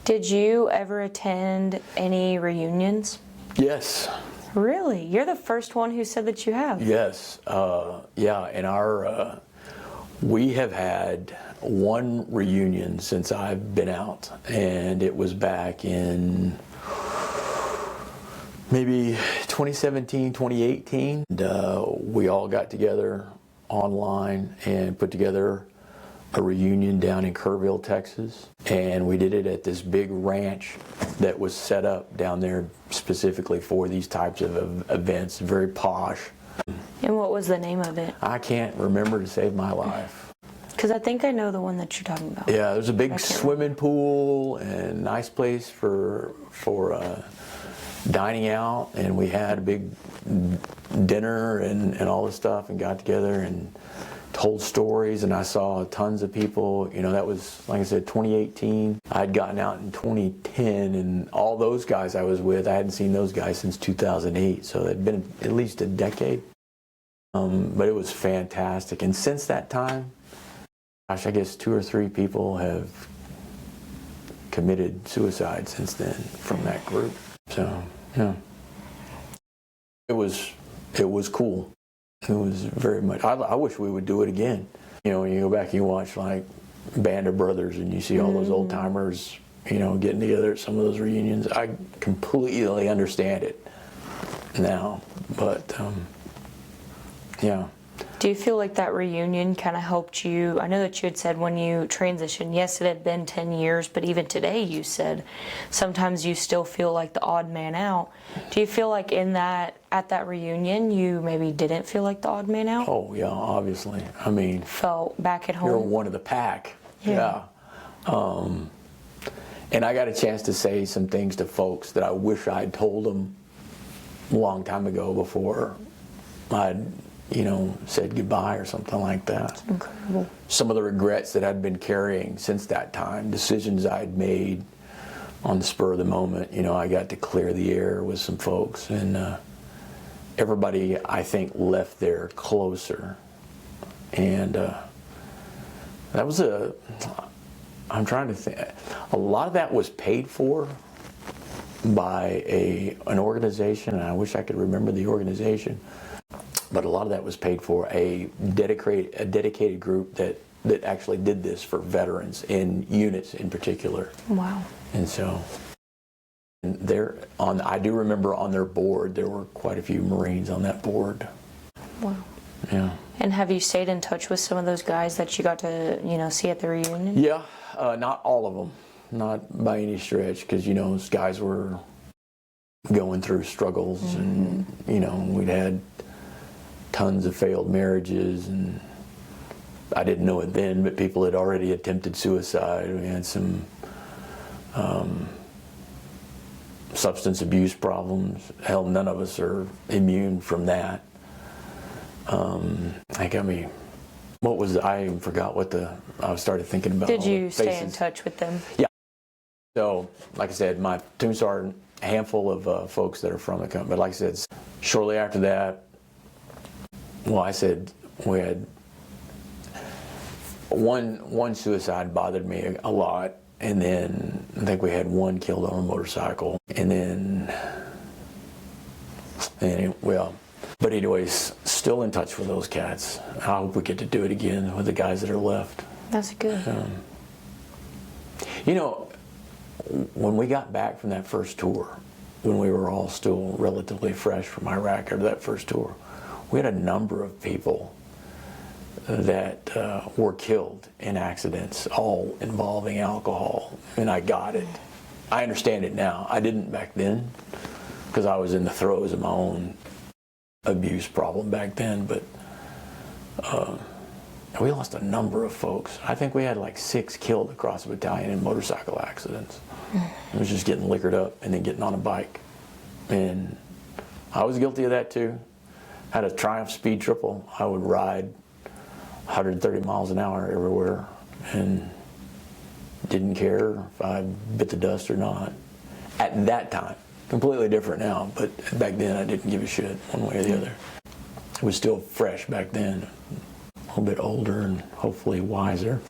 Did you ever attend any reunions? Yes. Really? You're the first one who said that you have. Yes. Yeah. In our, we have had one reunion since I've been out, and it was back in maybe 2017, 2018. And, we all got together online and put together a reunion down in Kerrville, Texas, and we did it at this big ranch that was set up down there specifically for these types of events, very posh. And what was the name of it? I can't remember to save my life. Because I think I know the one that you're talking about. Yeah, there's a big swimming pool and nice place for dining out, and we had a big dinner and all this stuff, and got together and told stories, and I saw tons of people. You know, that was, like I said, 2018. I'd gotten out in 2010, and all those guys I was with, I hadn't seen those guys since 2008, so it'd been at least a decade. But it was fantastic, and since that time, gosh, I guess 2 or 3 people have committed suicide since then from that group. So, yeah, it was cool. It was very much. I wish we would do it again. You know, when you go back and you watch like Band of Brothers, and you see all those old timers, you know, getting together at some of those reunions. I completely understand it now, but yeah. Do you feel like that reunion kind of helped you? I know that you had said when you transitioned, yes, it had been 10 years, but even today you said sometimes you still feel like the odd man out. Do you feel like at that reunion, you maybe didn't feel like the odd man out? Oh, yeah, obviously. I mean, felt back at home. You're one of the pack. Yeah. And I got a chance to say some things to folks that I wish I'd told them a long time ago before I'd, you know, said goodbye or something like that. That's incredible. Some of the regrets that I'd been carrying since that time, decisions I'd made on the spur of the moment. You know, I got to clear the air with some folks, and everybody, I think, left there closer. And that was I'm trying to think, a lot of that was paid for by an organization, and I wish I could remember the organization. But a lot of that was paid for a dedicated group that actually did this for veterans in units in particular. Wow. And so, I do remember on their board, there were quite a few Marines on that board. Wow. Yeah. And have you stayed in touch with some of those guys that you got to, you know, see at the reunion? Yeah, not all of them, not by any stretch, because, you know, those guys were going through struggles, and, you know, we'd had tons of failed marriages, and I didn't know it then, but people had already attempted suicide. We had some substance abuse problems. Hell, none of us are immune from that. I even forgot I started thinking about. Did you stay in touch with them? Yeah. So, like I said, my platoon sergeant, a handful of folks that are from the company, but like I said, shortly after that, well, I said we had one suicide bothered me a lot, and then I think we had one killed on a motorcycle, and then but anyways, still in touch with those cats. I hope we get to do it again with the guys that are left. That's good. You know, when we got back from that first tour, when we were all still relatively fresh from Iraq after that first tour, we had a number of people that were killed in accidents, all involving alcohol, and I got it. I understand it now. I didn't back then, because I was in the throes of my own abuse problem back then, but we lost a number of folks. I think we had like 6 killed across the battalion in motorcycle accidents. It was just getting liquored up and then getting on a bike. And I was guilty of that too. Had a Triumph Speed Triple. I would ride 130 miles an hour everywhere and didn't care if I bit the dust or not. At that time. Completely different now, but back then I didn't give a shit one way or the other. It was still fresh back then, a little bit older and hopefully wiser.